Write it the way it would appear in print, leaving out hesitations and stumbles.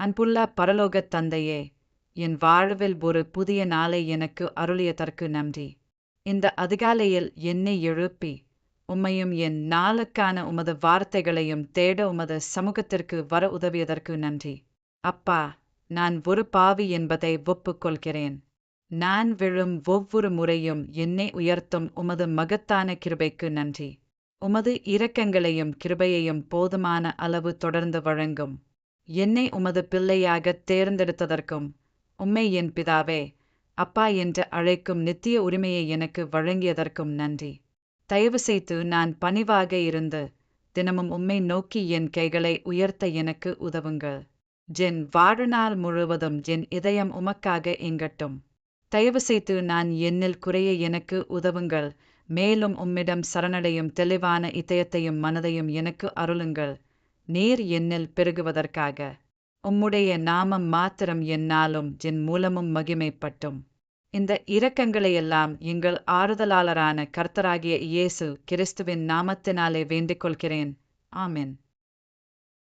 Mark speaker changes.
Speaker 1: அன்புள்ள பரலோகத் தந்தையே, என் வாழ்வில் ஒரு புதிய நாளை எனக்கு அருளியதற்கு நன்றி. இந்த அதிகாலையில் என்னை எழுப்பி உம்மையும் என் நாளுக்கான உமது வார்த்தைகளையும் தேட உமது சமூகத்திற்கு வர உதவியதற்கு நன்றி. அப்பா, நான் ஒரு பாவி என்பதை ஒப்புக்கொள்கிறேன். நான் விழும் ஒவ்வொரு முறையும் என்னை உயர்த்தும் உமது மகத்தான கிருபைக்கு நன்றி. உமது இரக்கங்களையும் கிருபையையும் போதுமான அளவு தொடர்ந்து வழங்கும். என்னை உமது பிள்ளையாகத் தேர்ந்தெடுத்ததற்கும் உம்மை என் பிதாவே, அப்பா என்று அழைக்கும் நித்திய உரிமையை எனக்கு வழங்கியதற்கும் நன்றி. தயவு செய்து நான் பணிவாக இருந்து தினமும் உம்மை நோக்கி என் கைகளை உயர்த்த எனக்கு உதவுங்கள். என் வாழ்நாள் முழுவதும் என் இதயம் உமக்காக எங்கட்டும். தயவு செய்து நான் என்னில் குறைய எனக்கு உதவுங்கள். மேலும் உம்மிடம் சரணடையும் தெளிவான இதயத்தையும் மனதையும் எனக்கு அருளுங்கள். நீர் என்னில் பெருகுவதற்காக உம்முடைய நாமம் மாத்திரம் என்னாலும் என் மூலமும் மகிமைப்பட்டும். இந்த இரக்கங்களையெல்லாம் எங்கள் ஆறுதலாளரான கர்த்தராகிய இயேசு கிறிஸ்துவின் நாமத்தினாலே வேண்டிக் கொள்கிறேன். ஆமென்.